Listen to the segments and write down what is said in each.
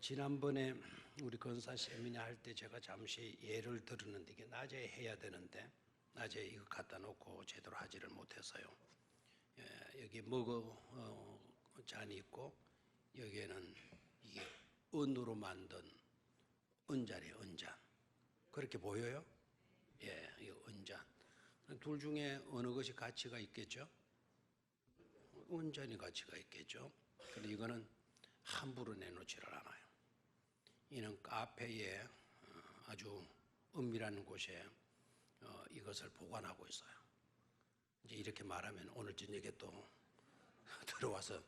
지난번에 우리 건사 세미나 할 때 제가 잠시 예를 들었는데 이게 낮에 해야 되는데 낮에 이거 갖다 놓고 제대로 하지를 못해서요. 여기 잔이 있고 여기에는 이게 은으로 만든 은잔이에요. 은잔. 그렇게 보여요? 예, 이 은잔. 둘 중에 어느 것이 가치가 있겠죠? 은잔이 가치가 있겠죠. 근데 이거는 함부로 내놓지를 않아요. 이는 카페에 아주 은밀한 곳에 이것을 보관하고 있어요. 이제 이렇게 말하면 오늘 저녁에 또 들어와서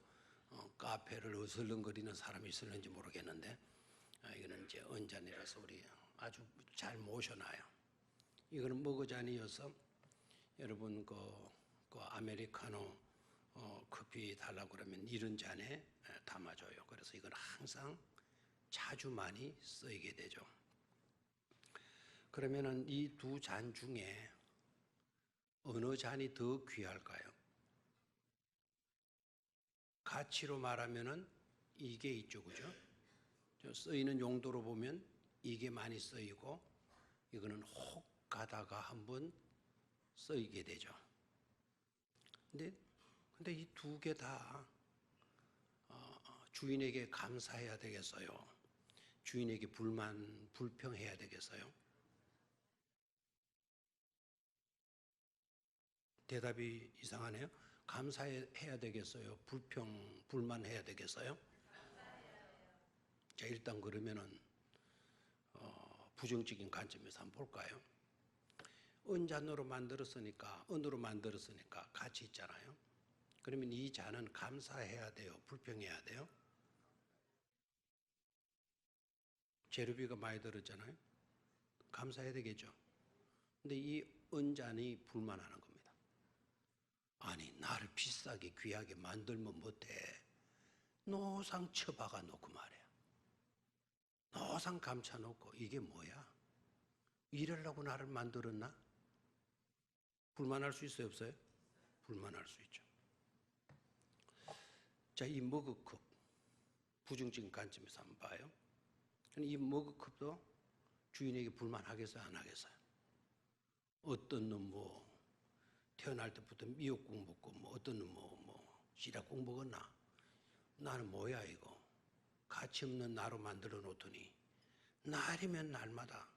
카페를 어슬렁거리는 사람이 있을는지 모르겠는데 이거는 이제 은잔이라서 우리 아주 잘 모셔놔요. 이거는 머그잔이어서 여러분 그 아메리카노 커피 달라고 그러면 이런 잔에 담아줘요. 그래서 이건 항상 자주 많이 쓰이게 되죠. 그러면은 이 두 잔 중에 어느 잔이 더 귀할까요? 가치로 말하면은 이게 있죠, 그죠? 쓰이는 용도로 보면 이게 많이 쓰이고 이거는 혹 가다가 한번 쓰이게 되죠. 근데 이 두 개 다 주인에게 감사해야 되겠어요? 주인에게 불평해야 되겠어요? 대답이 이상하네요. 감사해야 되겠어요? 불만해야 되겠어요? 자, 일단 그러면은 부정적인 관점에서 한번 볼까요? 은으로 만들었으니까 가치 있잖아요. 그러면 이 잔은 감사해야 돼요? 불평해야 돼요? 재료비가 많이 들었잖아요. 감사해야 되겠죠. 근데 이 은잔이 불만하는 겁니다. 아니, 나를 비싸게 귀하게 만들면 못해. 노상 쳐박아 놓고 말이야. 노상 감춰 놓고 이게 뭐야? 이러려고 나를 만들었나? 불만할 수 있어요, 없어요? 불만할 수 있죠. 자, 이 머그컵 부정적인 관점에서 한번 봐요. 이 머그컵도 주인에게 불만하겠어요, 안 하겠어요? 어떤 놈 태어날 때부터 미역국 먹고 어떤 놈 시락국 먹었나? 나는 뭐야 이거? 가치 없는 나로 만들어 놓더니 날이면 날마다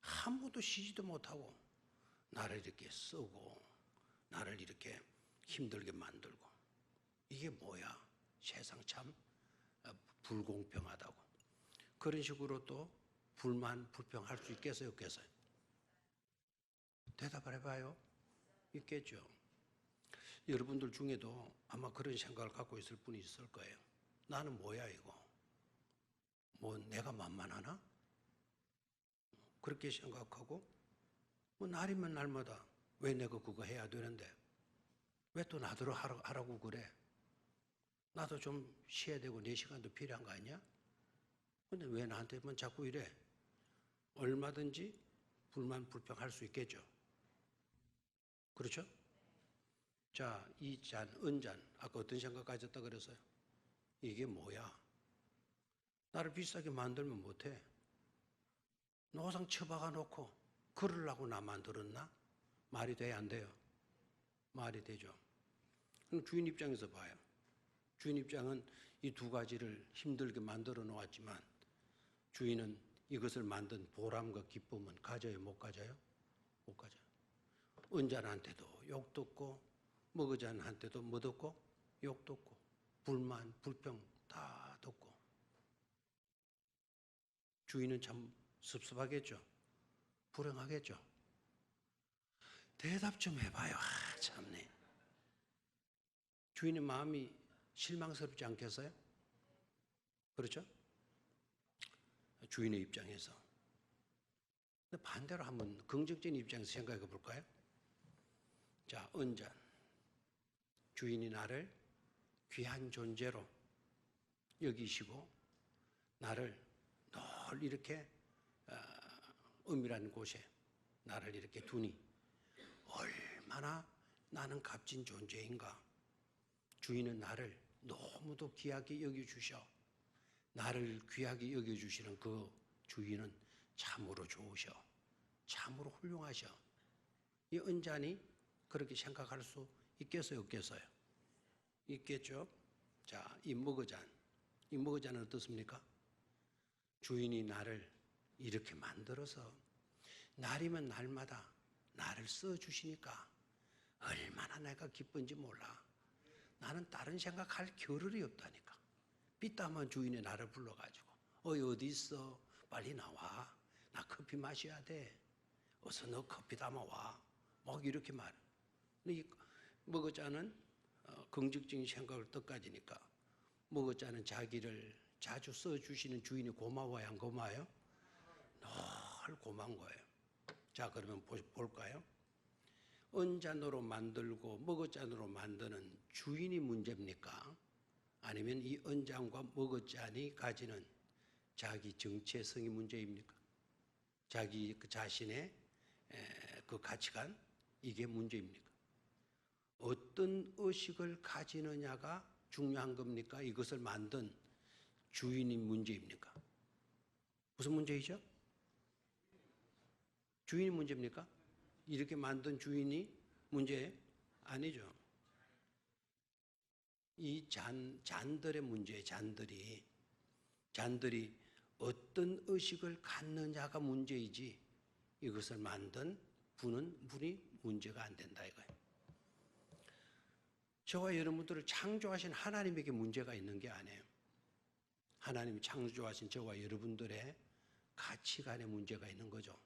한 번도 쉬지도 못하고 나를 이렇게 쓰고 나를 이렇게 힘들게 만들고 이게 뭐야? 세상 참 불공평하다고. 그런 식으로 또 불평할 수 있겠어요, 없겠어요? 대답을 해봐요. 있겠죠. 여러분들 중에도 아마 그런 생각을 갖고 있을 분이 있을 거예요. 나는 뭐야 이거? 내가 만만하나? 그렇게 생각하고 날이면 날마다 왜 내가 그거 해야 되는데 왜 또 나더러 하라고 그래? 나도 좀 쉬어야 되고 내 시간도 필요한 거 아니야? 근데 왜 나한테만 자꾸 이래? 얼마든지 불평할 수 있겠죠. 그렇죠? 자, 이 잔, 은잔, 아까 어떤 생각 가졌다 그랬어요? 이게 뭐야? 나를 비싸게 만들면 못해. 노상 처박아 놓고 그러려고 나 만들었나? 말이 돼야 안 돼요? 말이 되죠. 그럼 주인 입장에서 봐요. 주인 입장은 이 두 가지를 힘들게 만들어 놓았지만 주인은 이것을 만든 보람과 기쁨은 가져요? 못 가져요? 못 가져요. 은잔한테도 욕 듣고 머그잔한테도 뭐 듣고? 욕 듣고 불평 다 듣고 주인은 참 섭섭하겠죠? 불행하겠죠? 대답 좀 해봐요. 참네. 주인의 마음이 실망스럽지 않겠어요? 그렇죠? 주인의 입장에서. 근데 반대로 한번 긍정적인 입장에서 생각해 볼까요? 자, 은잔. 주인이 나를 귀한 존재로 여기시고 나를 늘 이렇게 은밀한 곳에 나를 이렇게 두니 얼마나 나는 값진 존재인가. 주인은 나를 너무도 귀하게 여겨주셔. 나를 귀하게 여겨주시는 그 주인은 참으로 좋으셔. 참으로 훌륭하셔. 이 언짢이 그렇게 생각할 수 있겠어요, 없겠어요? 있겠죠? 자, 이 머거잔은 어떻습니까? 주인이 나를 이렇게 만들어서 날이면 날마다 나를 써주시니까 얼마나 내가 기쁜지 몰라. 나는 다른 생각할 겨를이 없다니까. 삐딱한 주인이 나를 불러가지고 어디 있어? 빨리 나와. 나 커피 마셔야 돼. 어서 너 커피 담아와. 막 이렇게 말해. 이 머거자는 긍정적인 생각을 떠가지니까 머거자는 자기를 자주 써주시는 주인이 고마워야 안 고마워요? 늘 고마운 거예요. 자, 그러면 볼까요? 언잔으로 만들고 머거잔으로 만드는 주인이 문제입니까? 아니면 이 언잔과 머거잔이 가지는 자기 정체성이 문제입니까? 자기 그 자신의 그 가치관, 이게 문제입니까? 어떤 의식을 가지느냐가 중요한 겁니까? 이것을 만든 주인이 문제입니까? 무슨 문제이죠? 주인이 문제입니까? 이렇게 만든 주인이 문제 아니죠. 이 잔들의 문제예요. 잔들이 어떤 의식을 갖느냐가 문제이지 이것을 만든 분이 문제가 안 된다 이거예요. 저와 여러분들을 창조하신 하나님에게 문제가 있는 게 아니에요. 하나님이 창조하신 저와 여러분들의 가치관에 문제가 있는 거죠.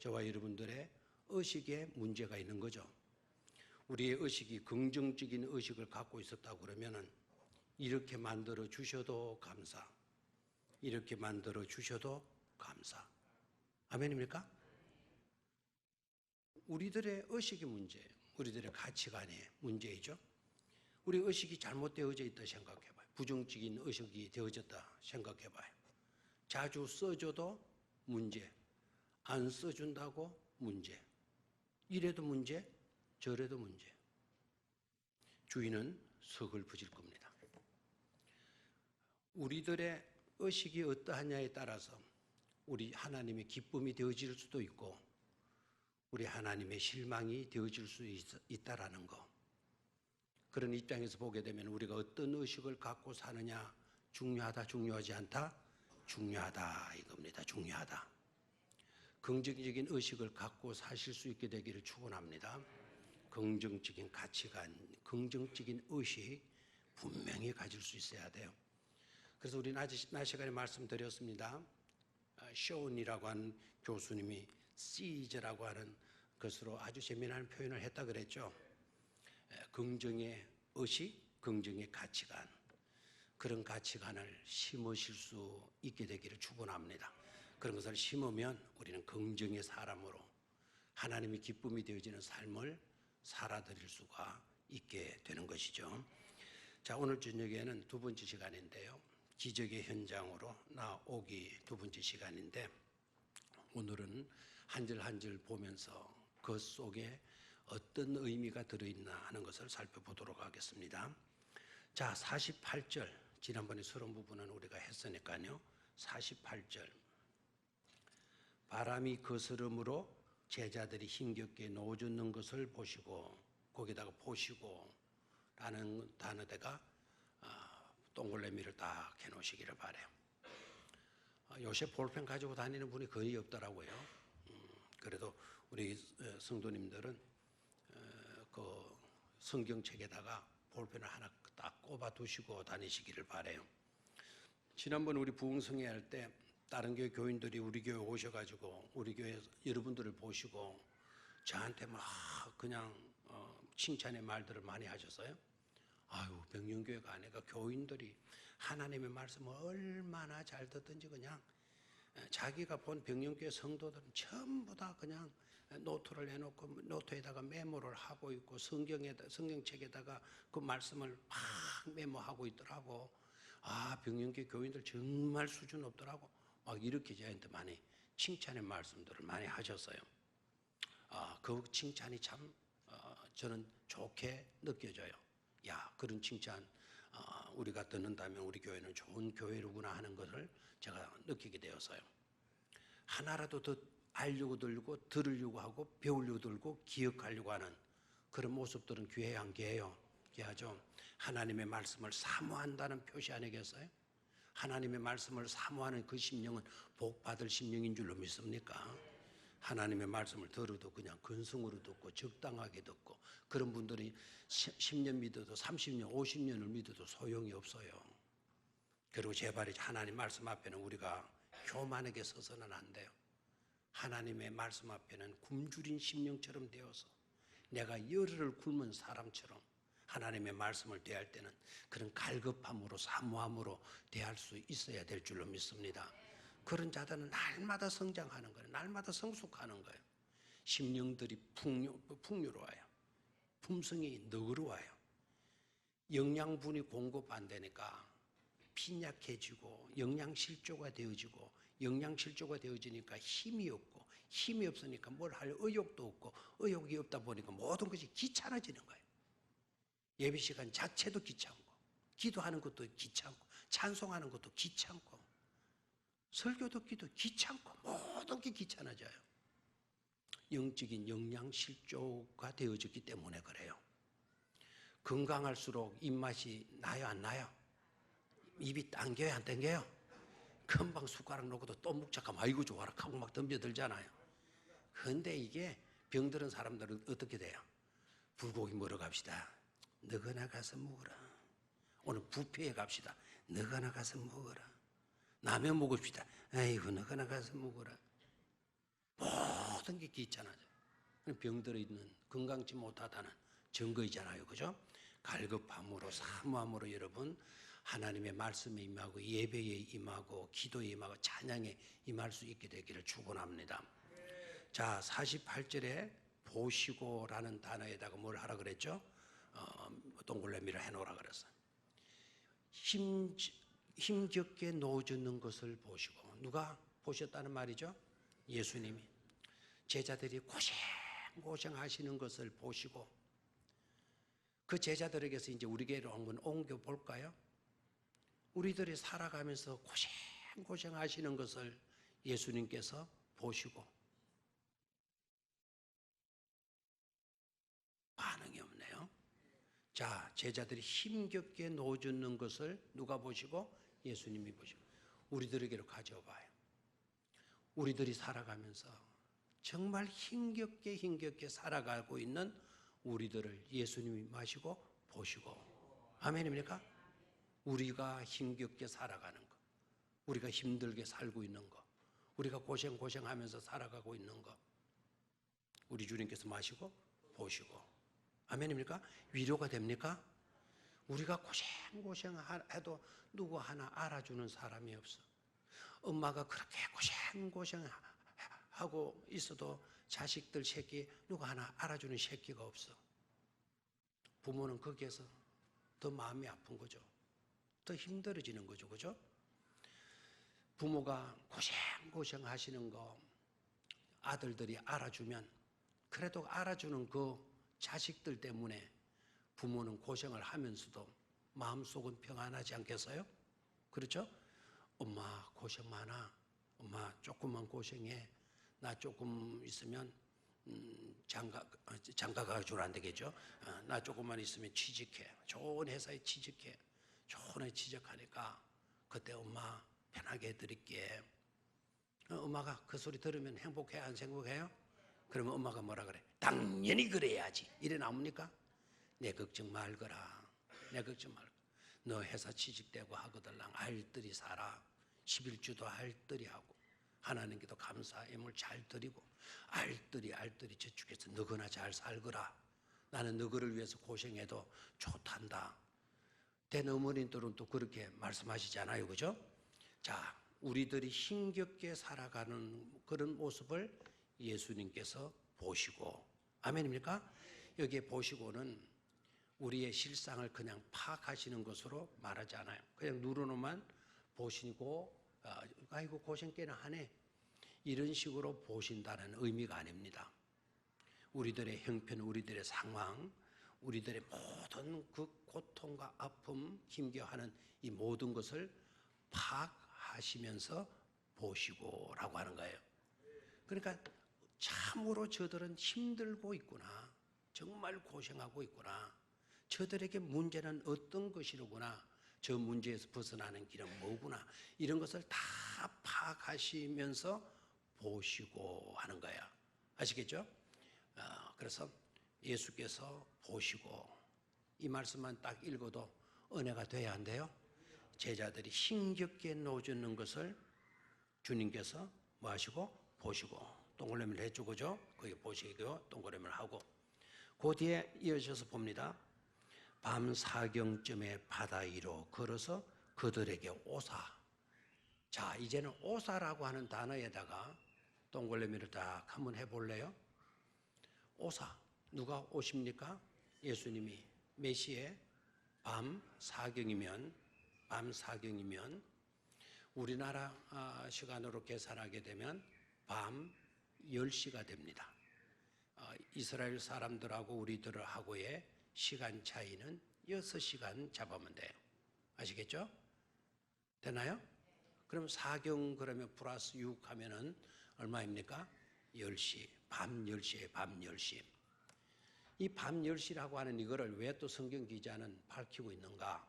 저와 여러분들의 의식에 문제가 있는 거죠. 우리의 의식이 긍정적인 의식을 갖고 있었다고 그러면은 이렇게 만들어 주셔도 감사, 이렇게 만들어 주셔도 감사. 아멘입니까? 우리들의 의식이 문제예요. 우리들의 가치관의 문제이죠. 우리 의식이 잘못되어져 있다 생각해봐요. 부정적인 의식이 되어졌다 생각해봐요. 자주 써줘도 문제, 안 써준다고 문제. 이래도 문제, 저래도 문제. 주인은 서글퍼질 겁니다. 우리들의 의식이 어떠하냐에 따라서 우리 하나님의 기쁨이 되어질 수도 있고 우리 하나님의 실망이 되어질 수 있다라는 거. 그런 입장에서 보게 되면 우리가 어떤 의식을 갖고 사느냐 중요하다, 중요하지 않다? 중요하다 이겁니다. 중요하다. 긍정적인 의식을 갖고 사실 수 있게 되기를 축원합니다. 긍정적인 가치관, 긍정적인 의식 분명히 가질 수 있어야 돼요. 그래서 우리 낮 시간에 말씀드렸습니다. 쇼온이라고 하는 교수님이 시즈라고 하는 것으로 아주 재미난 표현을 했다 그랬죠. 긍정의 의식, 긍정의 가치관, 그런 가치관을 심으실 수 있게 되기를 축원합니다. 그런 것을 심으면 우리는 긍정의 사람으로 하나님의 기쁨이 되어지는 삶을 살아드릴 수가 있게 되는 것이죠. 자, 오늘 저녁에는 두 번째 시간인데요. 기적의 현장으로 나오기 두 번째 시간인데 오늘은 한 절 한 절 보면서 그 속에 어떤 의미가 들어있나 하는 것을 살펴보도록 하겠습니다. 자, 48절. 지난번에 서론 부분은 우리가 했으니까요. 48절. 바람이 거스름으로 제자들이 힘겹게 놓아주는 것을 보시고 거기다가 보시고 라는 단어대가 동글레미를 딱 해놓으시기를 바라요. 요새 볼펜 가지고 다니는 분이 거의 없더라고요. 그래도 우리 성도님들은 그 성경책에다가 볼펜을 하나 딱 꼽아 두시고 다니시기를 바라요. 지난번 우리 부흥성회 할 때 다른 교회 교인들이 우리 교회 오셔가지고 우리 교회 여러분들을 보시고 저한테 막 그냥 칭찬의 말들을 많이 하셨어요. 아유, 백령교회가 아니라 교인들이 하나님의 말씀을 얼마나 잘 듣든지 그냥 자기가 본 백령교회 성도들은 전부 다 그냥 노트를 해놓고 노트에다가 메모를 하고 있고 성경책에다가 그 말씀을 막 메모하고 있더라고. 아, 백령교회 교인들 정말 수준 높더라고. 막 이렇게 저한테 많이 칭찬의 말씀들을 많이 하셨어요. 그 칭찬이 참 저는 좋게 느껴져요. 야, 그런 칭찬 우리가 듣는다면 우리 교회는 좋은 교회로구나 하는 것을 제가 느끼게 되었어요. 하나라도 더 알려고 들고 들으려고 하고 배우려고 들고 기억하려고 하는 그런 모습들은 귀한 게요. 귀하죠. 하나님의 말씀을 사모한다는 표시 아니겠어요? 하나님의 말씀을 사모하는 그 심령은 복받을 심령인 줄로 믿습니까? 하나님의 말씀을 들어도 그냥 근성으로 듣고 적당하게 듣고 그런 분들이 10년 믿어도 30년, 50년을 믿어도 소용이 없어요. 그리고 제발 하나님 말씀 앞에는 우리가 교만하게 서서는 안 돼요. 하나님의 말씀 앞에는 굶주린 심령처럼 되어서 내가 열흘을 굶은 사람처럼 하나님의 말씀을 대할 때는 그런 갈급함으로 사모함으로 대할 수 있어야 될 줄로 믿습니다. 그런 자들은 날마다 성장하는 거예요. 날마다 성숙하는 거예요. 심령들이 풍요로워요. 품성이 너그러워요. 영양분이 공급 안 되니까 빈약해지고 영양실조가 되어지고 영양실조가 되어지니까 힘이 없고 힘이 없으니까 뭘 할 의욕도 없고 의욕이 없다 보니까 모든 것이 귀찮아지는 거예요. 예배 시간 자체도 귀찮고 기도하는 것도 귀찮고 찬송하는 것도 귀찮고 설교 듣기도 귀찮고 모든 게 귀찮아져요. 영적인 영양실조가 되어졌기 때문에 그래요. 건강할수록 입맛이 나요 안 나요? 입이 당겨요 안 당겨요? 금방 숟가락 놓고도 또 묵작하면 아이고 좋아라 하고 막 덤벼들잖아요. 그런데 이게 병들은 사람들은 어떻게 돼요? 불고기 먹으러 갑시다. 너거나 가서 먹어라. 오늘 뷔페에 갑시다. 너거나 가서 먹어라. 라면 먹읍시다. 아이고 너거나 가서 먹어라. 모든 게 귀찮아져. 병들어 있는 건강치 못하다는 증거이잖아요. 그죠? 갈급함으로 사모함으로 여러분 하나님의 말씀에 임하고 예배에 임하고 기도에 임하고 찬양에 임할 수 있게 되기를 축원합니다. 자, 48절에 보시고라는 단어에다가 뭘 하라 그랬죠? 동글레미를 해놓으라 그랬어요. 힘겹게 놓아주는 것을 보시고. 누가 보셨다는 말이죠? 예수님이. 제자들이 고생하시는 것을 보시고 그 제자들에게서 이제 우리 교회로 한번 옮겨 볼까요? 우리들이 살아가면서 고생하시는 것을 예수님께서 보시고 반응이 없네요. 자, 제자들이 힘겹게 놓아주는 것을 누가 보시고? 예수님이 보시고 우리들에게로 가져와봐요. 우리들이 살아가면서 정말 힘겹게 살아가고 있는 우리들을 예수님이 마시고 보시고. 아멘입니까? 우리가 힘겹게 살아가는 것, 우리가 힘들게 살고 있는 것, 우리가 고생하면서 살아가고 있는 것, 우리 주님께서 마시고 보시고. 아멘입니까? 위로가 됩니까? 우리가 고생해도 누구 하나 알아주는 사람이 없어. 엄마가 그렇게 고생하고 있어도 자식들 새끼 누구 하나 알아주는 새끼가 없어. 부모는 거기에서 더 마음이 아픈 거죠. 더 힘들어지는 거죠. 그죠? 부모가 고생하시는 거 아들들이 알아주면 그래도 알아주는 그 자식들 때문에 부모는 고생을 하면서도 마음속은 평안하지 않겠어요? 그렇죠? 엄마 고생 많아. 엄마 조금만 고생해. 나 조금 있으면 장가가 주로 안 되겠죠? 나 조금만 있으면 취직해. 좋은 회사에 취직해. 좋은 회 취직하니까 그때 엄마 편하게 해드릴게. 엄마가 그 소리 들으면 행복해 안 행복해요? 그러면 엄마가 뭐라 그래? 당연히 그래야지. 이래 나옵니까? 내 걱정 말거라. 내 걱정 말거라. 너 회사 취직되고 하거들랑 알뜰히 살아. 11주도 알뜰히 하고 하나님께도 감사함을 잘 드리고 알뜰히 저축해서 너거나 잘 살거라. 나는 너거를 위해서 고생해도 좋단다. 된 어머님들은 또 그렇게 말씀하시잖아요. 그죠? 자, 우리들이 힘겹게 살아가는 그런 모습을 예수님께서 보시고. 아멘입니까? 여기에 보시고는 우리의 실상을 그냥 파악하시는 것으로 말하지 않아요. 그냥 누르노만 보시고 아이고 고생 꽤나 하네 이런 식으로 보신다는 의미가 아닙니다. 우리들의 형편, 우리들의 상황, 우리들의 모든 그 고통과 아픔, 힘겨워하는 이 모든 것을 파악하시면서 보시고라고 하는 거예요. 그러니까 참으로 저들은 힘들고 있구나. 정말 고생하고 있구나. 저들에게 문제는 어떤 것이로구나. 저 문제에서 벗어나는 길은 뭐구나. 이런 것을 다 파악하시면서 보시고 하는 거야. 아시겠죠? 그래서 예수께서 보시고 이 말씀만 딱 읽어도 은혜가 돼야 한대요. 제자들이 힘겹게 놓아주는 것을 주님께서 뭐 하시고 보시고 동그라미를 해주고죠. 거기 보시고 동그라미를 하고 그 뒤에 이어져서 봅니다. 밤 사경쯤에 바다 위로 걸어서 그들에게 오사. 자, 이제는 오사라고 하는 단어에다가 동그라미를 딱 한번 해볼래요? 오사. 누가 오십니까? 예수님이 몇 시에? 밤 사경이면 우리나라 시간으로 계산하게 되면 밤 10시가 됩니다. 이스라엘 사람들하고 우리들하고의 시간 차이는 6시간 잡으면 돼요. 아시겠죠? 되나요? 그럼 사경 그러면 플러스 6 하면은 얼마입니까? 10시. 밤 10시에 밤 10시. 이 밤 10시라고 하는 이거를 왜 또 성경 기자는 밝히고 있는가?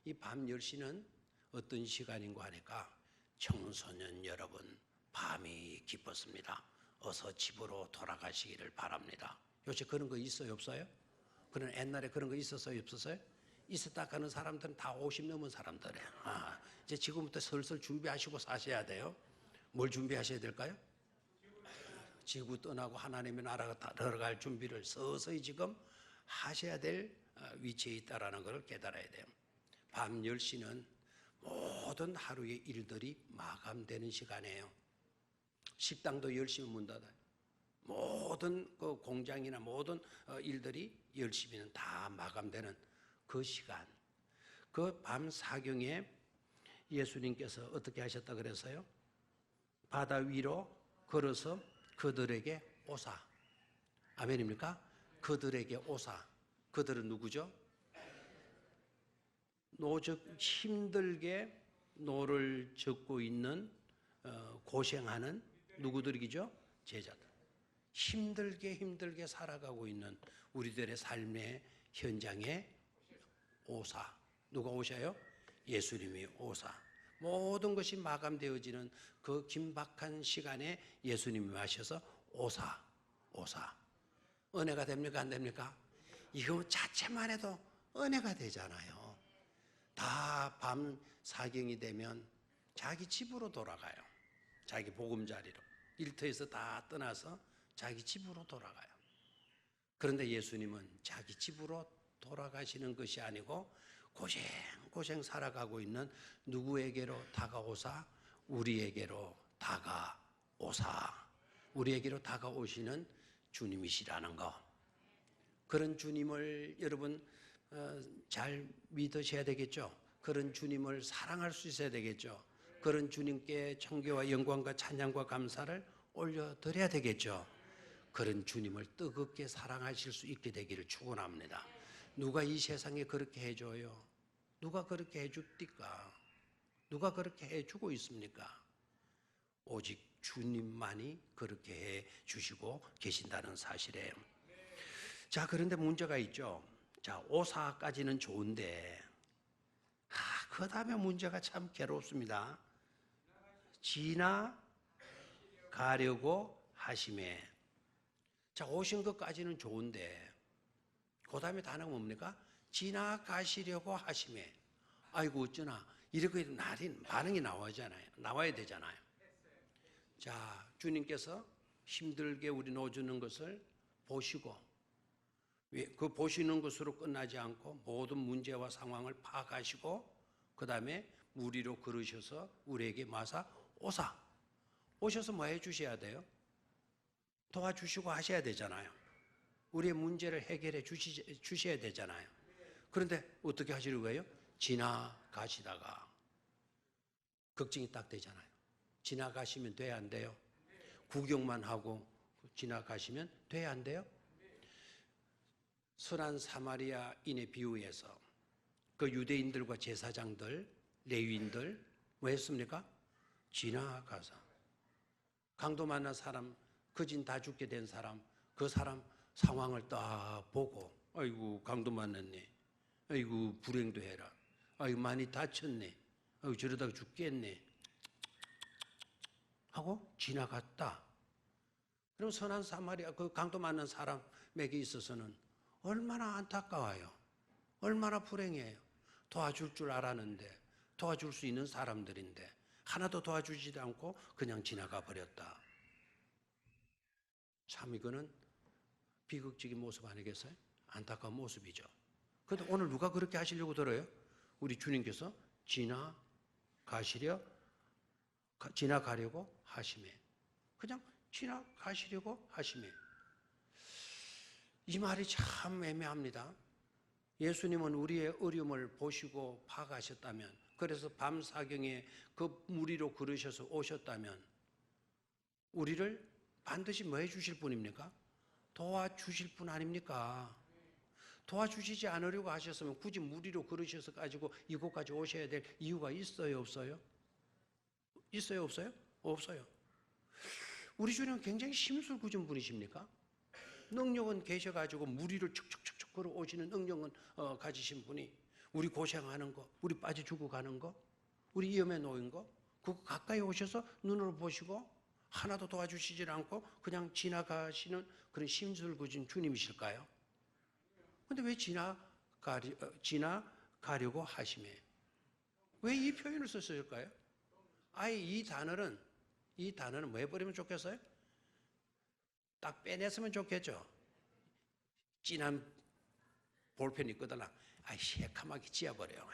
이 밤 10시는 어떤 시간인가 하니까 청소년 여러분 밤이 깊었습니다. 어서 집으로 돌아가시기를 바랍니다. 요새 그런 거 있어요? 없어요? 그런 옛날에 그런 거 있었어요? 없었어요? 있었다 하는 사람들은 다 50 넘은 사람들이에요. 이제 지금부터 슬슬 준비하시고 사셔야 돼요. 뭘 준비하셔야 될까요? 지구 떠나고 하나님의 나라가 들어갈 준비를 서서히 지금 하셔야 될 위치에 있다는 것을 깨달아야 돼요. 밤 10시는 모든 하루의 일들이 마감되는 시간이에요. 식당도 10시면 문 닫아요. 모든 그 공장이나 모든 일들이 10시면 다 마감되는 그 시간. 그 밤 사경에 예수님께서 어떻게 하셨다 그랬어요? 바다 위로 걸어서 그들에게 오사. 아멘입니까? 그들에게 오사. 그들은 누구죠? 힘들게 노를 젓고 있는 고생하는 누구들이죠? 제자들. 힘들게 살아가고 있는 우리들의 삶의 현장에 오사. 누가 오셔요? 예수님이 오사. 모든 것이 마감되어지는 그 긴박한 시간에 예수님이 마셔서 오사. 은혜가 됩니까? 안 됩니까? 이거 자체만 해도 은혜가 되잖아요. 다 밤 사경이 되면 자기 집으로 돌아가요. 자기 보금자리로. 일터에서 다 떠나서 자기 집으로 돌아가요. 그런데 예수님은 자기 집으로 돌아가시는 것이 아니고 고생 살아가고 있는 누구에게로 다가오사? 우리에게로 다가오사. 우리에게로 다가오시는 주님이시라는 거. 그런 주님을 여러분 잘 믿으셔야 되겠죠. 그런 주님을 사랑할 수 있어야 되겠죠. 그런 주님께 청교와 영광과 찬양과 감사를 올려드려야 되겠죠. 그런 주님을 뜨겁게 사랑하실 수 있게 되기를 축원합니다. 누가 이 세상에 그렇게 해줘요? 누가 그렇게 해줍니까? 누가 그렇게 해주고 있습니까? 오직 주님만이 그렇게 해주시고 계신다는 사실이에요. 자, 그런데 문제가 있죠. 자, 오사까지는 좋은데 그 다음에 문제가 참 괴롭습니다. 지나가려고 하심에. 자, 오신 것까지는 좋은데 그 다음에 단어가 뭡니까? 지나가시려고 하심에. 아이고 어쩌나 이렇게 반응이 나와야 되잖아요. 자, 주님께서 힘들게 우리 놓아주는 것을 보시고 그 보시는 것으로 끝나지 않고 모든 문제와 상황을 파악하시고 그 다음에 무리로 걸으셔서 우리에게 마사 오셔서 뭐 해주셔야 돼요? 도와주시고 하셔야 되잖아요. 우리의 문제를 해결해 주셔야 되잖아요. 그런데 어떻게 하시는 거예요? 지나가시다가 걱정이 딱 되잖아요. 지나가시면 돼야 안 돼요? 구경만 하고 지나가시면 돼야 안 돼요? 선한 사마리아인의 비유에서 그 유대인들과 제사장들, 레위인들 뭐 했습니까? 지나가서 강도 만난 사람, 거진 다 죽게 된 사람, 그 사람 상황을 딱 보고 아이고 강도 만났네, 아이고 불행도 해라, 아이고 많이 다쳤네, 아이고 저러다가 죽겠네 하고 지나갔다. 그럼 선한 사마리아 그 강도 만난 사람에게 있어서는 얼마나 안타까워요. 얼마나 불행해요. 도와줄 줄 알았는데, 도와줄 수 있는 사람들인데 하나도 도와주지도 않고 그냥 지나가 버렸다. 참 이거는 비극적인 모습 아니겠어요? 안타까운 모습이죠. 그런데 오늘 누가 그렇게 하시려고 들어요? 우리 주님께서 지나가려고 하심에, 그냥 지나가시려고 하심에. 이 말이 참 애매합니다. 예수님은 우리의 어려움을 보시고 파가셨다면, 그래서 밤사경에 그 무리로 걸으셔서 오셨다면 우리를 반드시 뭐 해주실 분입니까? 도와주실 분 아닙니까? 도와주시지 않으려고 하셨으면 굳이 무리로 걸으셔서 가지고 이곳까지 오셔야 될 이유가 있어요, 없어요? 있어요, 없어요? 없어요. 우리 주님은 굉장히 심술궂은 분이십니까? 능력은 계셔가지고 무리를 척척척척 걸어오시는 능력은 가지신 분이 우리 고생하는 거, 우리 빠져 죽어가는 거, 우리 위험에 놓인 거, 그거 가까이 오셔서 눈으로 보시고 하나도 도와주시질 않고 그냥 지나가시는 그런 심술궂은 주님이실까요? 근데 왜 지나가려고 하심에, 왜 이 표현을 썼을까요? 아예 이 단어는 뭐 해버리면 좋겠어요? 딱 빼냈으면 좋겠죠. 진한 볼펜이 있거든. 새카맣게 지어버려요.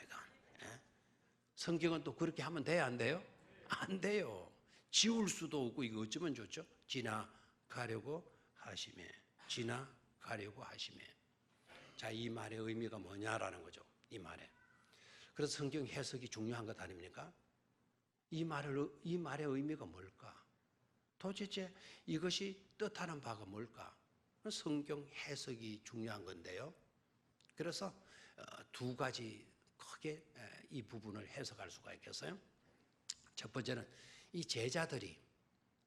성경은 또 그렇게 하면 돼요, 안 돼요? 안 돼요. 지울 수도 없고 이거 어쩌면 좋죠? 지나가려고 하심에. 지나가려고 하심에. 자, 이 말의 의미가 뭐냐라는 거죠. 이 말에. 그래서 성경 해석이 중요한 것 아닙니까? 이 말의 의미가 뭘까? 도대체 이것이 뜻하는 바가 뭘까? 성경 해석이 중요한 건데요. 그래서 두 가지 크게 이 부분을 해석할 수가 있겠어요. 첫 번째는 이 제자들이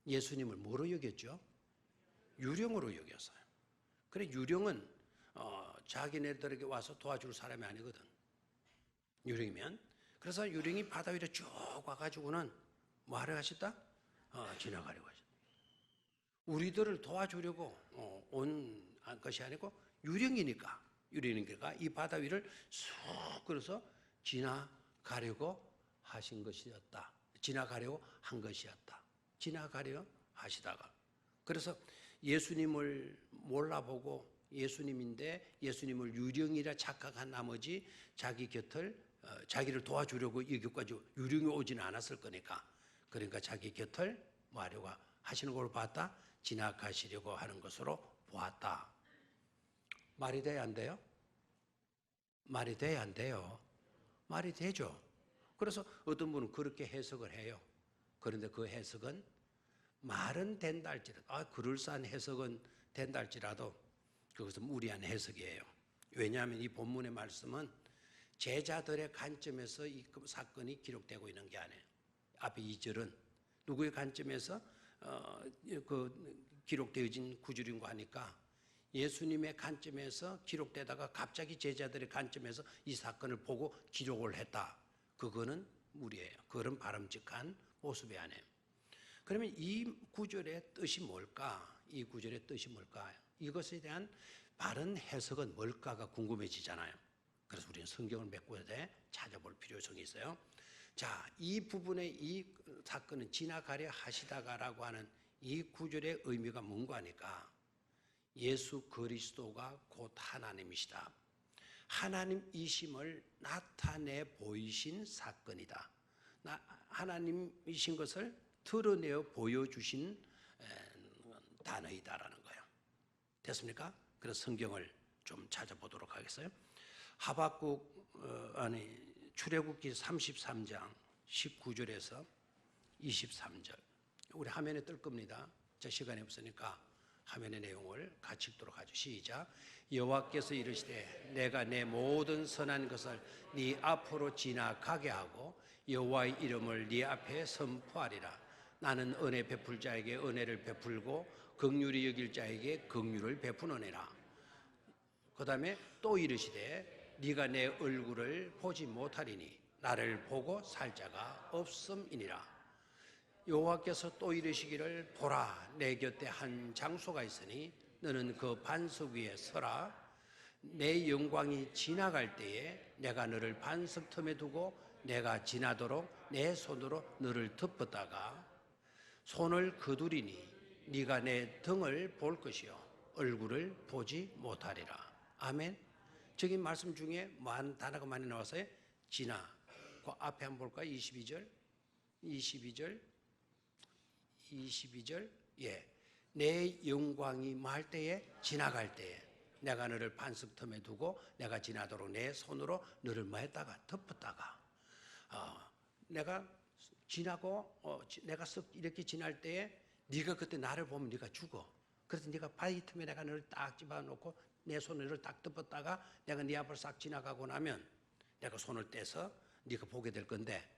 예수님을 뭐로 여겼죠? 유령으로 여겼어요. 그래, 유령은 자기네들에게 와서 도와줄 사람이 아니거든. 유령이면. 그래서 유령이 바다 위로 쭉 와가지고는 뭐 하려 하셨다? 지나가려고 하셨다. 우리들을 도와주려고 온 것이 아니고 유령이니까 이 바다 위를 쑥 걸어서 지나가려고 하신 것이었다. 지나가려고 한 것이었다. 지나가려 하시다가, 그래서 예수님을 몰라보고 예수님인데 예수님을 유령이라 착각한 나머지 자기 곁을 자기를 도와주려고 여기까지 유령이 오지는 않았을 거니까, 그러니까 자기 곁을 뭐 하려고 하시는 걸 봤다. 지나가시려고 하는 것으로 보았다. 말이 돼야 안 돼요? 말이 돼야 안 돼요? 말이 되죠. 그래서 어떤 분은 그렇게 해석을 해요. 그런데 그 해석은 말은 된다 할지라도, 그럴싸한 해석은 된다 할지라도 그것은 무리한 해석이에요. 왜냐하면 이 본문의 말씀은 제자들의 관점에서 이 사건이 기록되고 있는 게 아니에요. 앞에 2절은 누구의 관점에서 기록되어진 구절인가 하니까 예수님의 관점에서 기록되다가 갑자기 제자들의 관점에서 이 사건을 보고 기록을 했다. 그거는 무리예요. 그런 바람직한 모습이 아니에요. 그러면 이 구절의 뜻이 뭘까? 이 구절의 뜻이 뭘까? 이것에 대한 바른 해석은 뭘까가 궁금해지잖아요. 그래서 우리는 성경을 몇 군데 찾아볼 필요성이 있어요. 자, 이 부분의 이 사건은 지나가려 하시다가라고 하는 이 구절의 의미가 뭔가 하니까 예수 그리스도가 곧 하나님이시다. 하나님이심을 나타내 보이신 사건이다. 하나님이신 것을 드러내어 보여주신 단어이다라는 거예요. 됐습니까? 그래서 성경을 좀 찾아보도록 하겠어요. 출애굽기 33장 19절에서 23절. 우리 화면에 뜰 겁니다. 제 시간이 없으니까 화면의 내용을 같이 읽도록 하죠. 시작. 여호와께서 이르시되 내가 내 모든 선한 것을 네 앞으로 지나가게 하고 여호와의 이름을 네 앞에 선포하리라. 나는 은혜 베풀 자에게 은혜를 베풀고 긍휼히 여길 자에게 긍휼을 베푸느니라. 그 다음에 또 이르시되 네가 내 얼굴을 보지 못하리니 나를 보고 살 자가 없음이니라. 여호와께서 또 이르시기를 보라 내 곁에 한 장소가 있으니 너는 그 반석 위에 서라. 내 영광이 지나갈 때에 내가 너를 반석 틈에 두고 내가 지나도록 내 손으로 너를 덮었다가 손을 거두리니 네가 내 등을 볼 것이요 얼굴을 보지 못하리라. 아멘. 저기 말씀 중에 많은 단어가 많이 나와서요. 지나. 그 앞에 한번 볼까요? 22절. 예. 내 영광이 말 때에 지나갈 때에 내가 너를 반석 틈에 두고 내가 지나도록 내 손으로 너를 뭐했다가 덮었다가 내가 지나고 내가 쓱 이렇게 지날 때에 네가 그때 나를 보면 네가 죽어. 그래서 네가 바위 틈에 내가 너를 딱 집어넣고 내 손을 딱 덮었다가 내가 네 앞을 싹 지나가고 나면 내가 손을 떼서 네가 보게 될 건데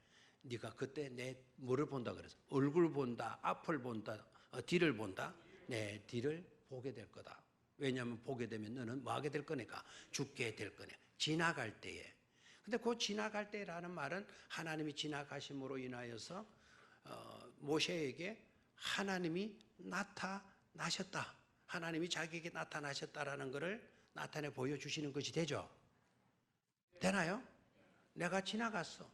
네가 그때 내 뭐를 본다 그래서 얼굴 본다, 앞을 본다, 뒤를 본다. 내 뒤를 보게 될 거다. 왜냐하면 보게 되면 너는 뭐 하게 될 거니까 죽게 될 거냐. 지나갈 때에. 근데 그 지나갈 때라는 말은 하나님이 지나가심으로 인하여서 모세에게 하나님이 나타나셨다. 하나님이 자기에게 나타나셨다라는 것을 나타내 보여주시는 것이 되죠. 되나요? 내가 지나갔어.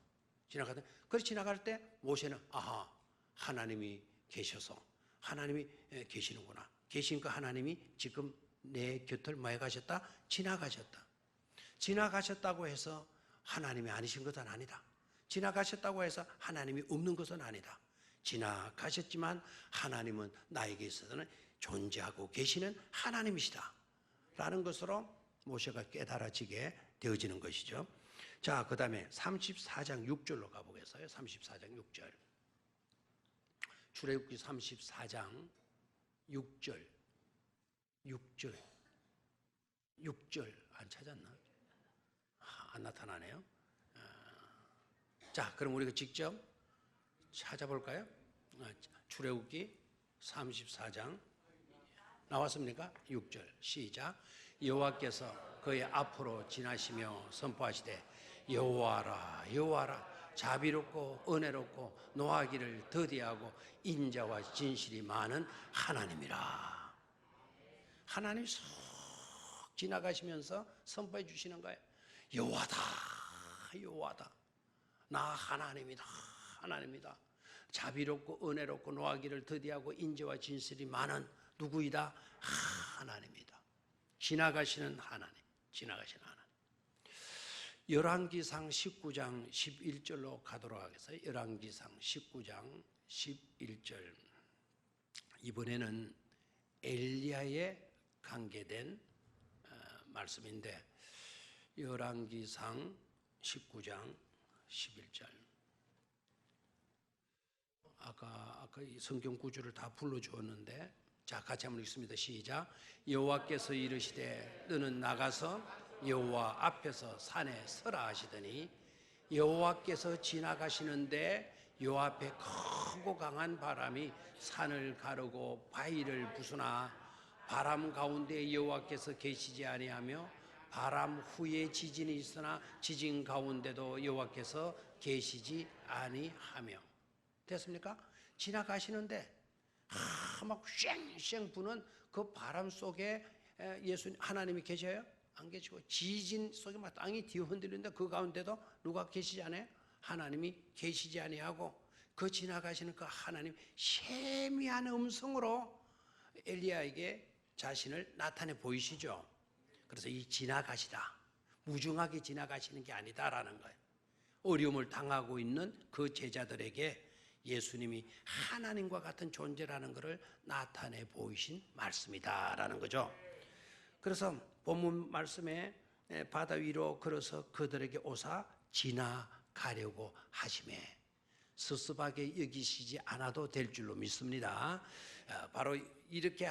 그래서 지나갈 때 모세는 아하 하나님이 계셔서 하나님이 계시는구나. 계신 그 하나님이 지금 내 곁을 뭐 해가셨다? 지나가셨다. 지나가셨다고 해서 하나님이 아니신 것은 아니다. 지나가셨다고 해서 하나님이 없는 것은 아니다. 지나가셨지만 하나님은 나에게 있어서는 존재하고 계시는 하나님이시다 라는 것으로 모세가 깨달아지게 되어지는 것이죠. 자, 그 다음에 34장 6절로 가보겠어요. 34장 6절. 출애굽기 34장 6절 안 찾았나? 안 나타나네요. 자, 그럼 우리가 직접 찾아볼까요? 출애굽기 34장 나왔습니까? 6절 시작. 여호와께서 그의 앞으로 지나시며 선포하시되 여호와라 여호와라 자비롭고 은혜롭고 노하기를 더디하고 인자와 진실이 많은 하나님이라. 하나님이 쏙 지나가시면서 선포해 주시는 거예요. 여호와다 여호와다 나 하나님이다 하나님이다. 자비롭고 은혜롭고 노하기를 더디하고 인자와 진실이 많은 누구이다? 하나님이다. 지나가시는 하나님. 지나가시는 하나님. 열왕기상 19장 11절로 가도록 하겠어요. 열왕기상 19장 11절. 이번에는 엘리야에 관계된 말씀인데 열왕기상 19장 11절. 아까 이 성경 구절을 다 불러주었는데 자, 같이 한번 읽습니다. 시작. 여호와께서 이르시되 너는 나가서 여호와 앞에서 산에 서라 하시더니 여호와께서 지나가시는데 요 앞에 크고 강한 바람이 산을 가르고 바위를 부수나 바람 가운데 여호와께서 계시지 아니하며 바람 후에 지진이 있으나 지진 가운데도 여호와께서 계시지 아니하며. 됐습니까? 지나가시는데 막 쉥쉥 부는 그 바람 속에 예수님 하나님이 계셔요? 안 계시고 지진 속에 막 땅이 뒤흔들리는데 그 가운데도 누가 계시지 않아요? 하나님이 계시지 아니하고 그 지나가시는 그 하나님 세미한 음성으로 엘리야에게 자신을 나타내 보이시죠. 그래서 이 지나가시다 무중하게 지나가시는 게 아니다라는 거예요. 어려움을 당하고 있는 그 제자들에게 예수님이 하나님과 같은 존재라는 것을 나타내 보이신 말씀이다라는 거죠. 그래서 본문 말씀에 바다 위로 걸어서 그들에게 오사 지나가려고 하심에 섭섭하게 여기시지 않아도 될 줄로 믿습니다. 바로 이렇게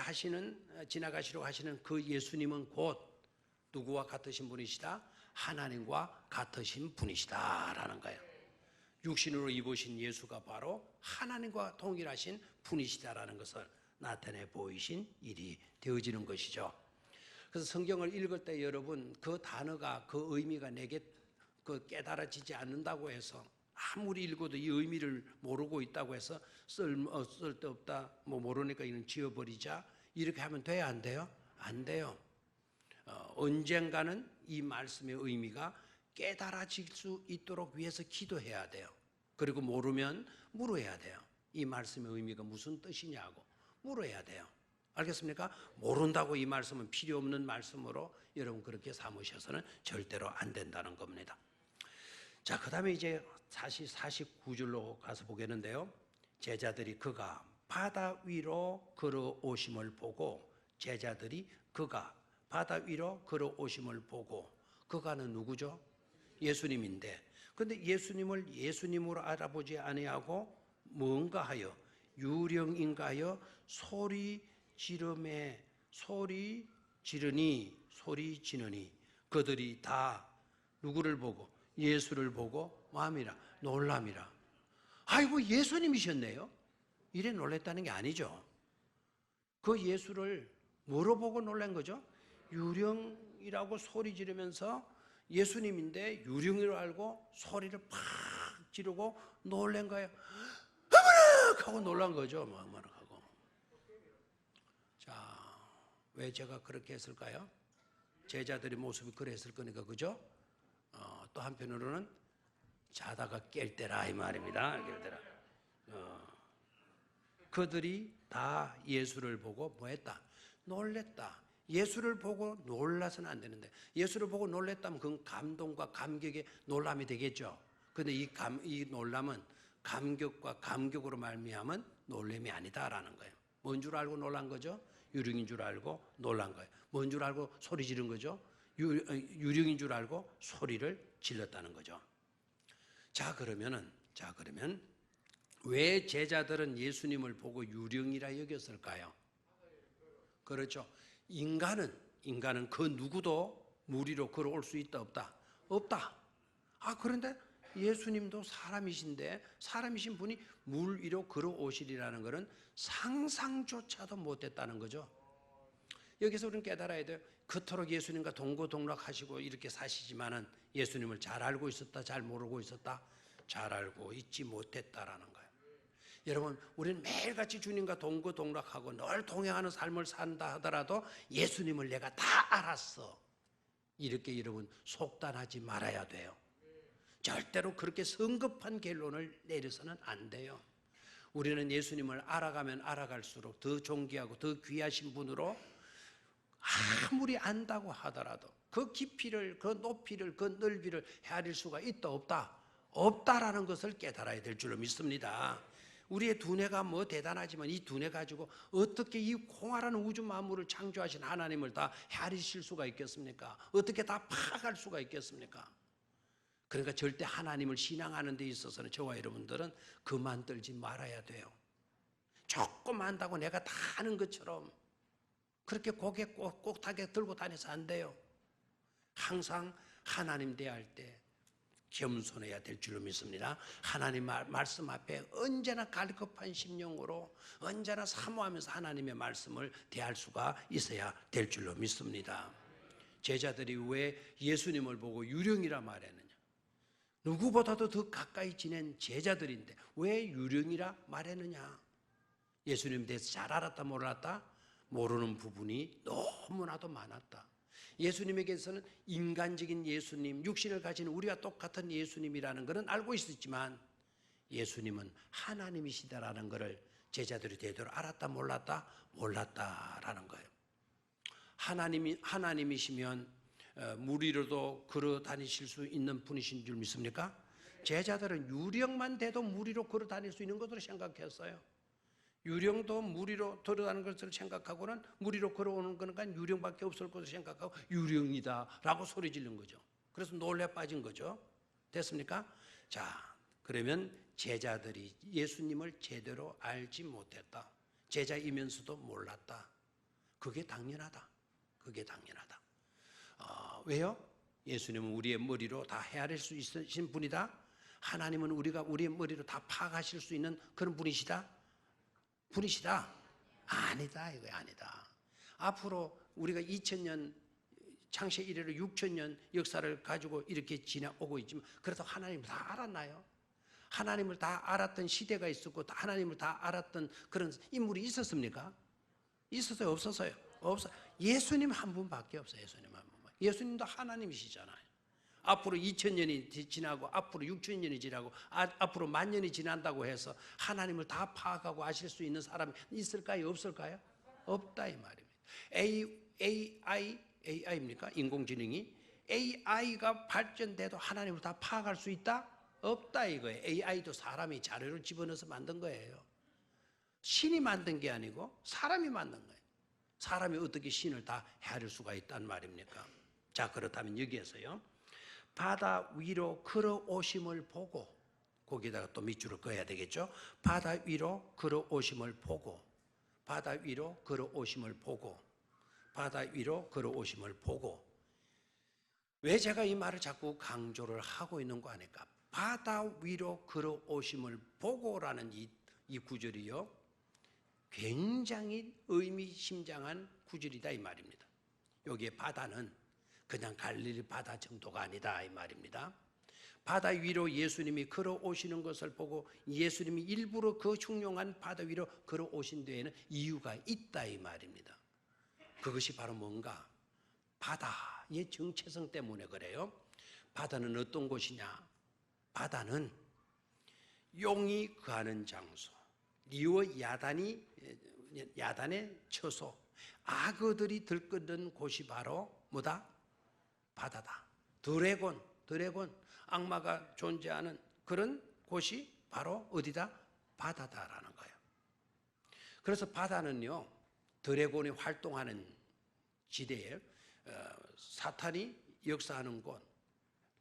지나가시려고 하시는 그 예수님은 곧 누구와 같으신 분이시다? 하나님과 같으신 분이시다라는 거예요. 육신으로 입으신 예수가 바로 하나님과 동일하신 분이시다라는 것을 나타내 보이신 일이 되어지는 것이죠. 그래서 성경을 읽을 때 여러분 그 단어가 그 의미가 내게 깨달아지지 않는다고 해서 아무리 읽어도 이 의미를 모르고 있다고 해서 쓸데없다 모르니까 이는 지워버리자 이렇게 하면 돼야 안 돼요? 안 돼요. 언젠가는 이 말씀의 의미가 깨달아질 수 있도록 위해서 기도해야 돼요. 그리고 모르면 물어야 돼요. 이 말씀의 의미가 무슨 뜻이냐고 물어야 돼요. 알겠습니까? 모른다고 이 말씀은 필요 없는 말씀으로 여러분 그렇게 삼으셔서는 절대로 안 된다는 겁니다. 자, 그 다음에 이제 49절로 가서 보겠는데요. 제자들이 그가 바다 위로 걸어오심을 보고 제자들이 그가 바다 위로 걸어오심을 보고 그가는 누구죠? 예수님인데 근데 예수님을 예수님으로 알아보지 아니하고 뭔가 하여 유령인가 하여 소리 지르니 그들이 다 누구를 보고 예수를 보고 맘이라 놀람이라. 아이고 예수님이셨네요. 이래 놀랬다는 게 아니죠. 그 예수를 뭐로 보고 놀란 거죠? 유령이라고 소리 지르면서 예수님인데 유령이라고 알고 소리를 팍 지르고 놀란 거예요. 어머나 하고 놀란 거죠. 어머나 하고. 자, 왜 제가 그렇게 했을까요? 제자들의 모습이 그랬을 거니까, 그죠? 또 한편으로는 자다가 깰 때라 이 말입니다. 깰 때라. 그들이 다 예수를 보고 뭐했다? 놀랬다. 예수를 보고 놀라서는 안 되는데 예수를 보고 놀랬다면 그건 감동과 감격의 놀람이 되겠죠. 그런데 이 놀람은 감격과 감격으로 말미암은 놀람이 아니다라는 거예요. 뭔 줄 알고 놀란 거죠? 유령인 줄 알고 놀란 거예요. 뭔 줄 알고 소리 지른 거죠? 유령인 줄 알고 소리를 질렀다는 거죠. 자 그러면 왜 제자들은 예수님을 보고 유령이라 여겼을까요? 그렇죠. 인간은 그 누구도 물 위로 걸어올 수 있다 없다? 없다. 그런데 예수님도 사람이신데 사람이신 분이 물 위로 걸어오시리라는 것은 상상조차도 못했다는 거죠. 여기서 우리는 깨달아야 돼요. 그토록 예수님과 동고동락하시고 이렇게 사시지만은 예수님을 잘 알고 있었다, 잘 모르고 있었다, 잘 알고 있지 못했다라는 거예요. 여러분, 우리는 매일같이 주님과 동고동락하고 늘 동행하는 삶을 산다 하더라도 예수님을 내가 다 알았어. 이렇게 여러분 속단하지 말아야 돼요. 절대로 그렇게 성급한 결론을 내려서는 안 돼요. 우리는 예수님을 알아가면 알아갈수록 더 존귀하고 더 귀하신 분으로 아무리 안다고 하더라도 그 깊이를, 그 높이를, 그 넓이를 헤아릴 수가 있다 없다? 없다라는 것을 깨달아야 될 줄로 믿습니다. 우리의 두뇌가 뭐 대단하지만 이 두뇌 가지고 어떻게 이 공활한 우주 만물을 창조하신 하나님을 다 헤아리실 수가 있겠습니까? 어떻게 다 파악할 수가 있겠습니까? 그러니까 절대 하나님을 신앙하는 데 있어서는 저와 여러분들은 그만 떨지 말아야 돼요. 조금 안다고 내가 다 아는 것처럼 그렇게 고개 꼿꼿하게 들고 다녀서 안 돼요. 항상 하나님 대할 때 겸손해야 될 줄로 믿습니다. 하나님 말씀 앞에 언제나 갈급한 심령으로 언제나 사모하면서 하나님의 말씀을 대할 수가 있어야 될 줄로 믿습니다. 제자들이 왜 예수님을 보고 유령이라 말했느냐? 누구보다도 더 가까이 지낸 제자들인데 왜 유령이라 말했느냐? 예수님 대해서 잘 알았다 몰랐다? 모르는 부분이 너무나도 많았다. 예수님에게서는 인간적인 예수님, 육신을 가진 우리와 똑같은 예수님이라는 것은 알고 있었지만 예수님은 하나님이시다라는 것을 제자들이 되도록 알았다 몰랐다? 몰랐다라는 거예요. 하나님이시면 물 위로도 걸어 다니실 수 있는 분이신 줄 믿습니까? 제자들은 유령만 돼도 물 위로 걸어 다닐 수 있는 것으로 생각했어요. 유령도 물 위로 걸어다니는 것을 생각하고는 물 위로 걸어오는 거니까 유령밖에 없을 것을 생각하고 유령이다 라고 소리 지른 거죠. 그래서 놀래 빠진 거죠. 됐습니까? 자, 그러면 제자들이 예수님을 제대로 알지 못했다. 제자이면서도 몰랐다. 그게 당연하다. 그게 당연하다. 왜요? 예수님은 우리의 머리로 다 헤아릴 수 있으신 분이다. 하나님은 우리의 머리로 다 파악하실 수 있는 그런 분이시다. 아니다. 이거 아니다. 앞으로 우리가 2000년 창세 이래로 6000년 역사를 가지고 이렇게 지나오고 있지만 그래도 하나님을 다 알았나요? 하나님을 다 알았던 시대가 있었고 하나님을 다 알았던 그런 인물이 있었습니까? 있었어요? 없었어요? 예수님 한 분밖에 없어요. 예수님 한 분만. 예수님도 하나님이시잖아요. 앞으로 2000년이 지나고 앞으로 6000년이 지나고 앞으로 10,000년이 지난다고 해서 하나님을 다 파악하고 아실 수 있는 사람이 있을까요? 없을까요? 없다 이 말입니다. AI입니까? 인공지능이 AI가 발전돼도 하나님을 다 파악할 수 있다? 없다 이거예요. AI도 사람이 자료를 집어넣어서 만든 거예요. 신이 만든 게 아니고 사람이 만든 거예요. 사람이 어떻게 신을 다 헤아릴 수가 있단 말입니까? 자, 그렇다면 여기에서요. 바다 위로 걸어오심을 보고, 거기다가 또 밑줄을 그어야 되겠죠. 바다 위로 걸어오심을 보고, 바다 위로 걸어오심을 보고, 바다 위로 걸어오심을 보고. 왜 제가 이 말을 자꾸 강조를 하고 있는 거 아닐까? 바다 위로 걸어오심을 보고라는 이 구절이요, 굉장히 의미심장한 구절이다 이 말입니다. 여기에 바다는 그냥 갈릴리 바다 정도가 아니다 이 말입니다. 바다 위로 예수님이 걸어오시는 것을 보고 예수님이 일부러 그 흉흉한 바다 위로 걸어오신 데에는 이유가 있다 이 말입니다. 그것이 바로 뭔가? 바다의 정체성 때문에 그래요. 바다는 어떤 곳이냐? 바다는 용이 거하는 장소, 리와 야단의 처소, 악어들이 들끓는 곳이 바로 뭐다? 바다다. 드래곤, 악마가 존재하는 그런 곳이 바로 어디다? 바다다라는 거예요. 그래서 바다는요, 드래곤이 활동하는 지대에 사탄이 역사하는 곳,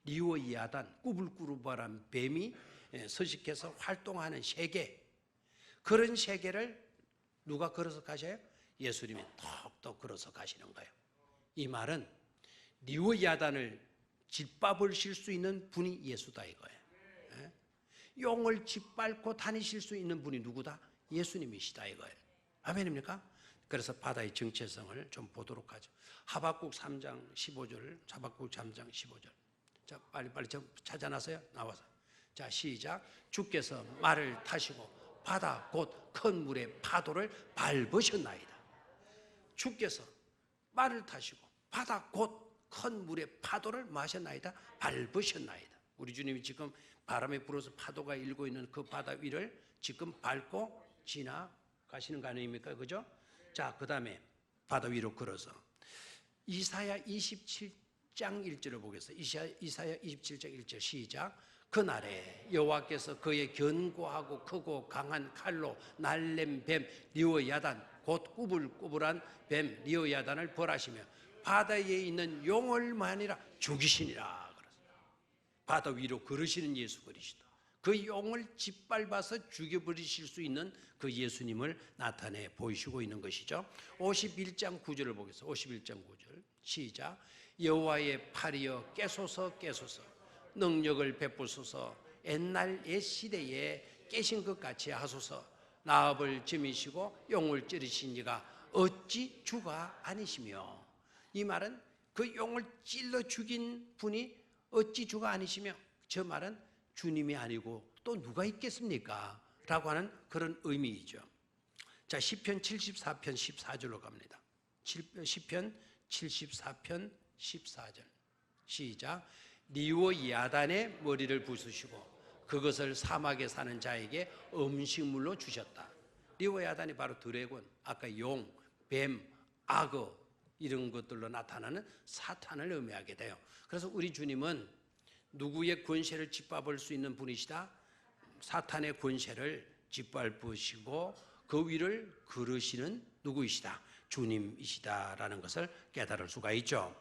리와 야단, 꾸불꾸불한 뱀이 서식해서 활동하는 세계, 그런 세계를 누가 걸어서 가셔요? 예수님이 톡톡 걸어서 가시는 거예요. 이 말은 리와 야단을 짓밟으실 수 있는 분이 예수다 이거예요. 용을 짓밟고 다니실 수 있는 분이 누구다? 예수님이시다 이거예요. 아멘입니까? 그래서 바다의 정체성을 좀 보도록 하죠. 하박국 3장 15절, 하박국 3장 15절. 자, 빨리 좀 찾아놨어요? 나와서. 자, 시작. 주께서 말을 타시고 바다 곧 큰 물의 파도를 밟으셨나이다. 주께서 말을 타시고 바다 곧 큰 물의 파도를 마셨나이다. 밟으셨나이다. 우리 주님이 지금 바람에 불어서 파도가 일고 있는 그 바다 위를 지금 밟고 지나가시는 거 아닙니까? 그죠? 자, 그 다음에 바다 위로 걸어서 이사야 27장 1절을 보겠습니다. 이사야 27장 1절 시작. 그날에 여호와께서 그의 견고하고 크고 강한 칼로 날렘 뱀 리오 야단 곧 꾸불꾸불한 뱀 리오 야단을 벌하시며 바다에 있는 용을만이라 죽이시니라. 바다 위로 걸으시는 예수 그리스도, 그 용을 짓밟아서 죽여버리실 수 있는 그 예수님을 나타내 보이시고 있는 것이죠. 51장 9절을 보겠습니다. 51장 9절 시작. 여호와의 팔이여 깨소서 깨소서 능력을 베푸소서 옛날 옛 시대에 깨신 것 같이 하소서. 나업을 지미시고 용을 찌르신 이가 어찌 주가 아니시며. 이 말은 그 용을 찔러 죽인 분이 어찌 주가 아니시며, 저 말은 주님이 아니고 또 누가 있겠습니까? 라고 하는 그런 의미이죠. 자, 시편 74편 14절로 갑니다. 시편 74편 14절 시작. 리오 야단의 머리를 부수시고 그것을 사막에 사는 자에게 음식물로 주셨다. 리오 야단이 바로 드래곤, 아까 용, 뱀, 악어 이런 것들로 나타나는 사탄을 의미하게 돼요. 그래서 우리 주님은 누구의 권세를 짓밟을 수 있는 분이시다? 사탄의 권세를 짓밟으시고 그 위를 걸으시는 누구이시다? 주님이시다라는 것을 깨달을 수가 있죠.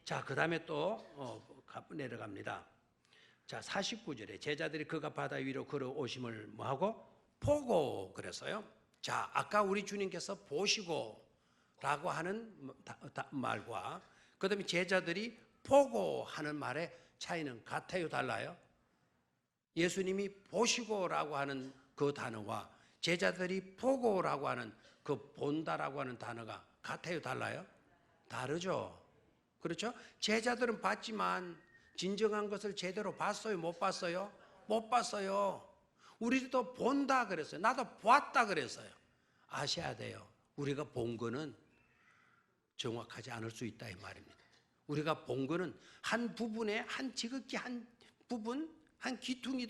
자, 그 다음에 또 내려갑니다. 자, 49절에 제자들이 그가 바다 위로 걸어오심을 뭐하고? 보고 그랬어요. 자, 아까 우리 주님께서 보시고 라고 하는 말과 그 다음에 제자들이 보고 하는 말의 차이는 같아요, 달라요? 예수님이 보시고라고 하는 그 단어와 제자들이 보고라고 하는 그 본다라고 하는 단어가 같아요, 달라요? 다르죠. 그렇죠? 제자들은 봤지만 진정한 것을 제대로 봤어요, 못 봤어요? 못 봤어요. 우리도 본다 그랬어요. 나도 봤다 그랬어요. 아셔야 돼요. 우리가 본 거는 정확하지 않을 수 있다 이 말입니다. 우리가 본 거는 한 부분에 한 지극히 한 부분, 한 기퉁이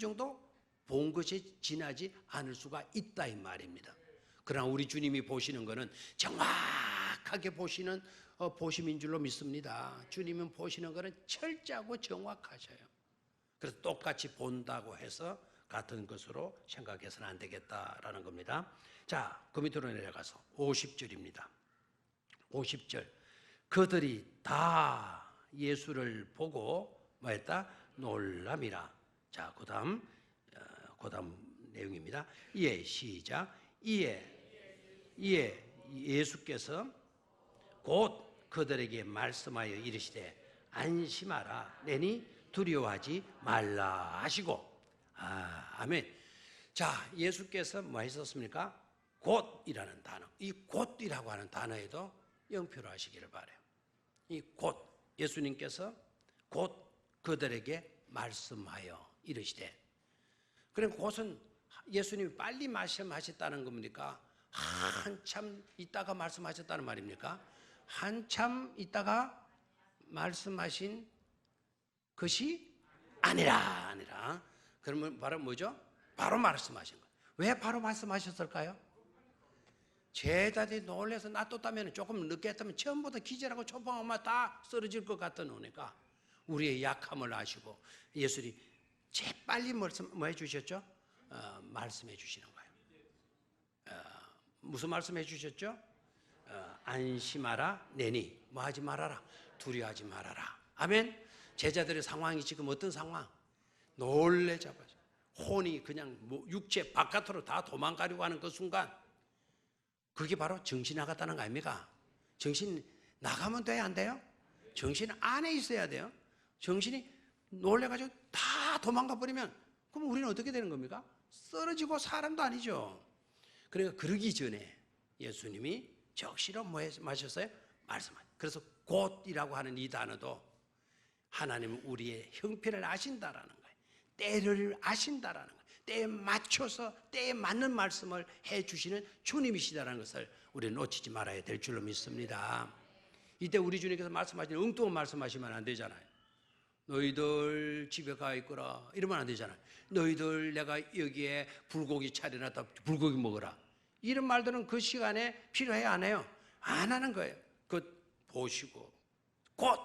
정도 본 것이 지나지 않을 수가 있다 이 말입니다. 그러나 우리 주님이 보시는 거는 정확하게 보시는 보심인 줄로 믿습니다. 주님은 보시는 거는 철저하고 정확하셔요. 그래서 똑같이 본다고 해서 같은 것으로 생각해서는 안 되겠다라는 겁니다. 자, 그 밑으로 내려가서 50절입니다. 50절. 그들이 다 예수를 보고 뭐했다? 놀람이라. 자, 그 다음 내용입니다. 이에 시작. 이에 예수께서 곧 그들에게 말씀하여 이르시되 안심하라. 내니 두려워하지 말라 하시고. 아멘. 자, 예수께서 뭐 하셨습니까? 곧이라는 단어. 이 곧이라고 하는 단어에도 영표로 하시기를 바라요. 이 곧, 예수님께서 곧 그들에게 말씀하여 이르시되. 그럼 곧은 예수님이 빨리 말씀하셨다는 겁니까? 한참 있다가 말씀하셨다는 말입니까? 한참 있다가 말씀하신 것이 아니라. 그러면 바로 뭐죠? 바로 말씀하신 거예요. 왜 바로 말씀하셨을까요? 제자들이 놀라서 놔뒀다면 조금 늦게 했다면 처음부터 기절하고 초봉하면 다 쓰러질 것 같아 놓으니까 우리의 약함을 아시고 예수님이 재빨리 뭐 해주셨죠? 말씀해 주시는 거예요. 무슨 말씀해 주셨죠? 안심하라 내니 뭐 하지 말아라, 두려워하지 말아라. 아멘. 제자들의 상황이 지금 어떤 상황? 놀래자마자 혼이 그냥 육체 바깥으로 다 도망가려고 하는 그 순간, 그게 바로 정신 나갔다는 거 아닙니까? 정신 나가면 돼야 안 돼요? 정신 안에 있어야 돼요. 정신이 놀래가지고 다 도망가 버리면 그럼 우리는 어떻게 되는 겁니까? 쓰러지고 사람도 아니죠. 그러니까 그러기 전에 예수님이 적시로 뭐 하셨어요? 말씀하셨어요. 그래서 곧이라고 하는 이 단어도 하나님은 우리의 형편을 아신다라는 거예요. 때를 아신다라는 거예요. 때에 맞춰서 때에 맞는 말씀을 해주시는 주님이시다라는 것을 우리는 놓치지 말아야 될 줄로 믿습니다. 이때 우리 주님께서 말씀하시는 엉뚱한 말씀하시면 안 되잖아요. 너희들 집에 가 있거라 이러면 안 되잖아요. 너희들 내가 여기에 불고기 차려놨다 불고기 먹어라, 이런 말들은 그 시간에 필요해야 안 해요? 안 하는 거예요. 그 보시고 곧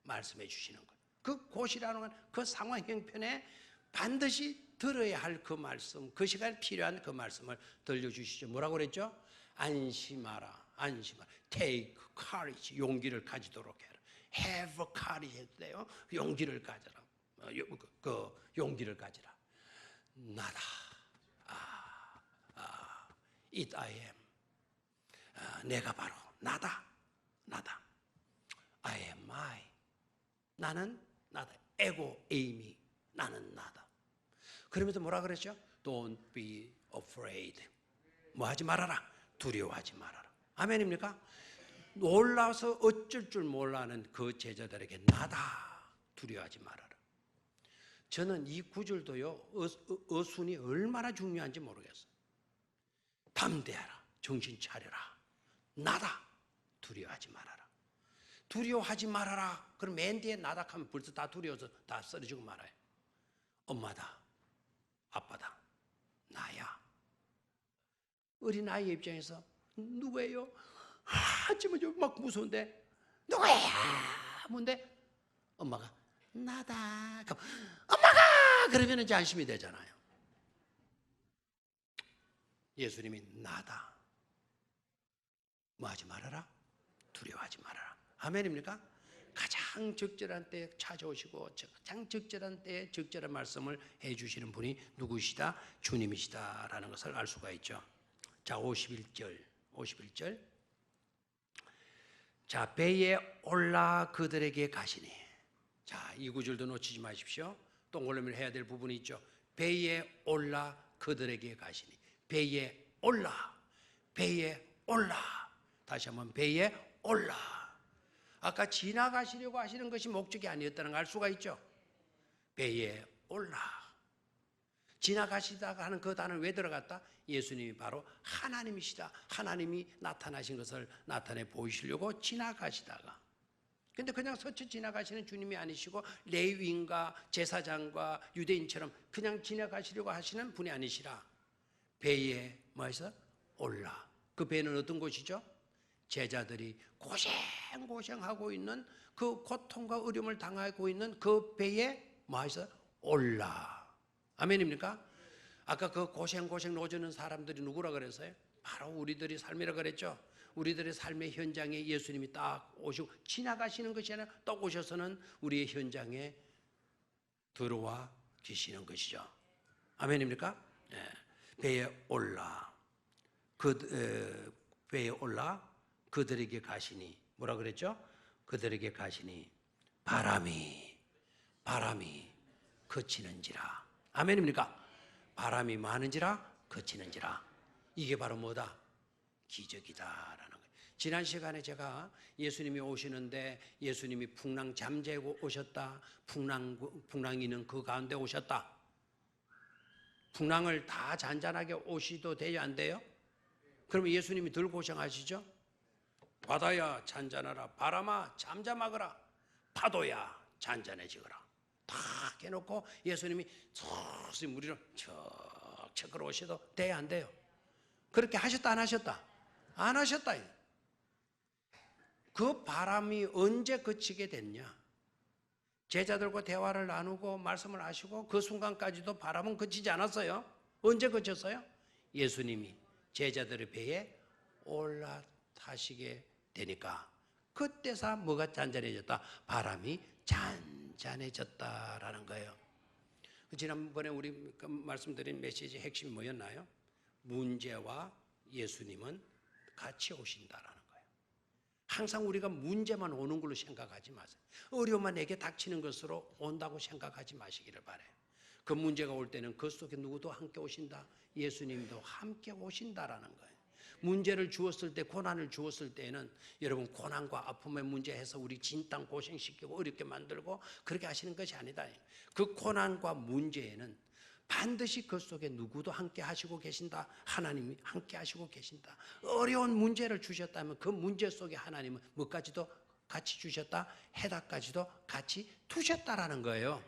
말씀해 주시는 거예요. 그 곧이라는 건 그 상황 형편에 반드시 들어야 할 그 말씀, 그 시간에 필요한 그 말씀을 들려주시죠. 뭐라고 그랬죠? 안심하라, 안심하라. Take courage, 용기를 가지도록 해라. Have courage 해도 돼요. 용기를 가져라. 그 용기를 가지라. 나다. It I am. 내가 바로 나다. I am I. 나는 나다. 에고 에이미. 나는 나다. 그러면서 뭐라 그랬죠? Don't be afraid. 뭐 하지 말아라. 두려워하지 말아라. 아멘입니까? 놀라서 어쩔 줄 몰라하는 그 제자들에게 나다. 두려워하지 말아라. 저는 이 구절도요, 어순이 얼마나 중요한지 모르겠어요. 담대하라. 정신 차려라. 나다. 두려워하지 말아라. 두려워하지 말아라. 그럼 맨 뒤에 나다 하면 벌써 다 두려워서 다 쓰러지고 말아요. 엄마다. 아빠다. 나야. 어린아이의 입장에서 누구예요? 하지만 막 무서운데 누구야? 뭔데? 엄마가 나다. 그럼 엄마가 그러면 이제 안심이 되잖아요. 예수님이 나다. 뭐 하지 말아라? 두려워하지 말아라. 아멘입니까? 가장 적절한 때에 찾아오시고 가장 적절한 때에 적절한 말씀을 해주시는 분이 누구시다? 주님이시다라는 것을 알 수가 있죠. 자, 51절. 자, 배에 올라 그들에게 가시니. 자, 이 구절도 놓치지 마십시오. 동그라미를 해야 될 부분이 있죠. 배에 올라 그들에게 가시니. 배에 올라. 다시 한번 배에 올라. 아까 지나가시려고 하시는 것이 목적이 아니었다는 걸 알 수가 있죠. 배에 올라. 지나가시다가 하는 그 단어는 왜 들어갔다? 예수님이 바로 하나님이시다. 하나님이 나타나신 것을 나타내 보이시려고 지나가시다가. 근데 그냥 스쳐 지나가시는 주님이 아니시고 레위인과 제사장과 유대인처럼 그냥 지나가시려고 하시는 분이 아니시라. 배에 뭐해서 올라. 그 배는 어떤 곳이죠? 제자들이 고생하고 있는 그 고통과 어려움을 당하고 있는 그 배에 뭐해서 올라. 아멘입니까? 아까 그 고생 노젓는 사람들이 누구라 그랬어요? 바로 우리들의 삶이라 그랬죠. 우리들의 삶의 현장에 예수님이 딱 오시고 지나가시는 것이 아니라 또 오셔서는 우리의 현장에 들어와 계시는 것이죠. 아멘입니까? 네. 배에 올라 그들에게 가시니. 뭐라 그랬죠? 그들에게 가시니 바람이 그치는지라. 아멘입니까? 바람이 많은지라 그치는지라. 이게 바로 뭐다? 기적이다라는 거예요. 지난 시간에 제가 예수님이 오시는데 예수님이 풍랑 잠재고 오셨다. 풍랑이는 그 가운데 오셨다. 풍랑을 다 잔잔하게 오시도 돼요, 안 돼요? 그러면 예수님이 덜 고생하시죠? 바다야 잔잔하라, 바람아 잠잠하거라, 파도야 잔잔해지거라. 다 해놓고 예수님이 서서히 무리로 척척 걸어오셔도 돼요, 안 돼요? 그렇게 하셨다, 안 하셨다? 안 하셨다. 그 바람이 언제 그치게 됐냐? 제자들과 대화를 나누고 말씀을 하시고 그 순간까지도 바람은 그치지 않았어요. 언제 그쳤어요? 예수님이 제자들의 배에 올라타시게 되니까 그때서 뭐가 잔잔해졌다? 바람이 잔잔해졌다라는 거예요. 지난번에 우리 말씀드린 메시지의 핵심이 뭐였나요? 문제와 예수님은 같이 오신다라는 거예요. 항상 우리가 문제만 오는 걸로 생각하지 마세요. 어려움만 내게 닥치는 것으로 온다고 생각하지 마시기를 바라요. 그 문제가 올 때는 그 속에 누구도 함께 오신다. 예수님도 함께 오신다라는 거예요. 문제를 주었을 때, 고난을 주었을 때에는 여러분 고난과 아픔의 문제해서 우리 진땀 고생시키고 어렵게 만들고 그렇게 하시는 것이 아니다. 그 고난과 문제에는 반드시 그 속에 누구도 함께 하시고 계신다. 하나님이 함께 하시고 계신다. 어려운 문제를 주셨다면 그 문제 속에 하나님은 뭐까지도 같이 주셨다. 해답까지도 같이 두셨다라는 거예요.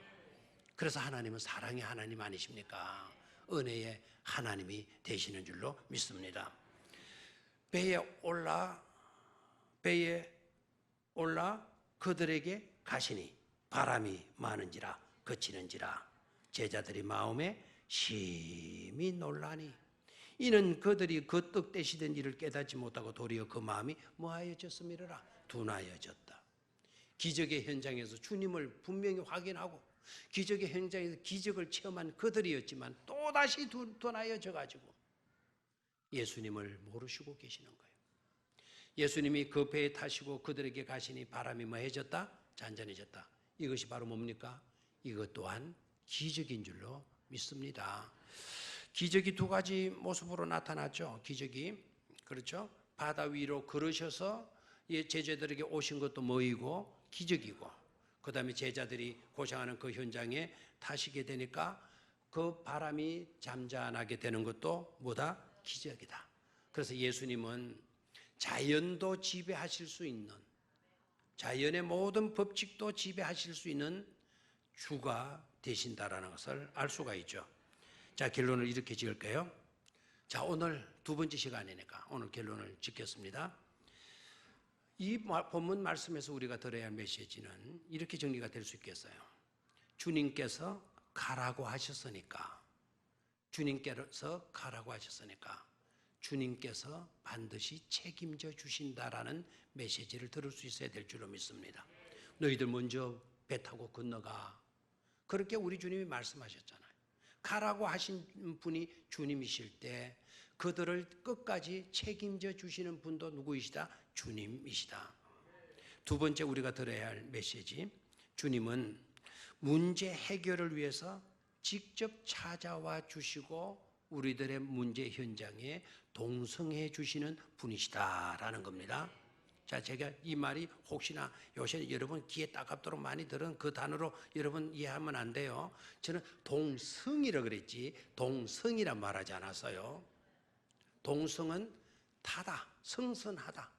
그래서 하나님은 사랑의 하나님 아니십니까? 은혜의 하나님이 되시는 줄로 믿습니다. 배에 올라 그들에게 가시니 바람이 많은지라 그치는지라. 제자들이 마음에 심히 놀라니 이는 그들이 그 떡 떼시던 일을 깨닫지 못하고 도리어 그 마음이 뭐하여졌음이라. 둔하여졌다. 기적의 현장에서 주님을 분명히 확인하고 기적의 현장에서 기적을 체험한 그들이었지만 또다시 둔하여져 가지고 예수님을 모르시고 계시는 거예요. 예수님이 그 배에 타시고 그들에게 가시니 바람이 뭐해졌다? 잔잔해졌다. 이것이 바로 뭡니까? 이것 또한 기적인 줄로 믿습니다. 기적이 두 가지 모습으로 나타났죠. 기적이 그렇죠. 바다 위로 걸으셔서 제자들에게 오신 것도 뭐이고 기적이고, 그 다음에 제자들이 고생하는 그 현장에 타시게 되니까 그 바람이 잠잠하게 되는 것도 뭐다? 기적이다. 그래서 예수님은 자연도 지배하실 수 있는, 자연의 모든 법칙도 지배하실 수 있는 주가 되신다라는 것을 알 수가 있죠. 자, 결론을 이렇게 지을까요? 자, 오늘 두 번째 시간이니까 오늘 결론을 짓겠습니다. 이 본문 말씀에서 우리가 들어야 할 메시지는 이렇게 정리가 될 수 있겠어요. 주님께서 가라고 하셨으니까, 주님께서 가라고 하셨으니까 주님께서 반드시 책임져 주신다라는 메시지를 들을 수 있어야 될 줄로 믿습니다. 너희들 먼저 배 타고 건너가. 그렇게 우리 주님이 말씀하셨잖아요. 가라고 하신 분이 주님이실 때 그들을 끝까지 책임져 주시는 분도 누구이시다? 주님이시다. 두 번째 우리가 들어야 할 메시지, 주님은 문제 해결을 위해서 직접 찾아와 주시고 우리들의 문제 현장에 동성해 주시는 분이시다라는 겁니다. 자, 제가 이 말이 혹시나 요새 여러분 귀에 따갑도록 많이 들은 그 단어로 여러분 이해하면 안 돼요. 저는 동성이라 그랬지 동성이란 말하지 않았어요. 동성은 타다, 성선하다.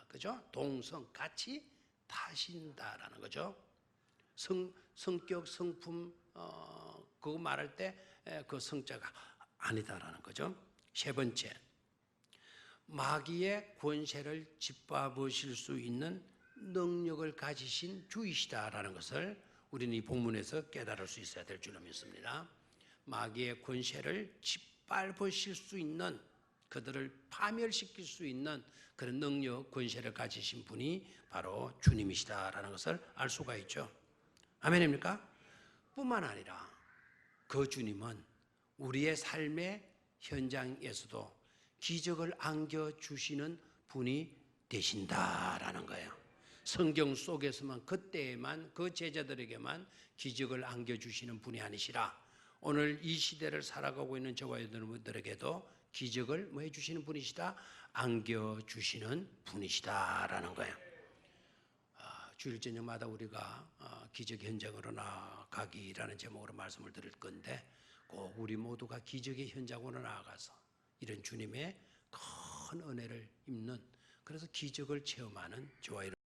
그죠? 동성, 같이 타신다라는 거죠. 성격, 성품, 그거 말할 때 그 성자가 아니다라는 거죠. 세 번째, 마귀의 권세를 짓밟으실 수 있는 능력을 가지신 주이시다라는 것을 우리는 이 본문에서 깨달을 수 있어야 될 줄로 믿습니다. 마귀의 권세를 짓밟으실 수 있는, 그들을 파멸시킬 수 있는 그런 능력, 권세를 가지신 분이 바로 주님이시다라는 것을 알 수가 있죠. 아멘입니까? 뿐만 아니라 그 주님은 우리의 삶의 현장에서도 기적을 안겨주시는 분이 되신다라는 거예요. 성경 속에서만, 그때에만, 그 제자들에게만 기적을 안겨주시는 분이 아니시라 오늘 이 시대를 살아가고 있는 저와 여러분들에게도 기적을 뭐 해주시는 분이시다? 안겨주시는 분이시다라는 거예요. 주일 저녁마다 우리가 기적 현장으로 나아가기라는 제목으로 말씀을 드릴 건데 꼭 우리 모두가 기적의 현장으로 나아가서 이런 주님의 큰 은혜를 입는, 그래서 기적을 체험하는 저와 여러분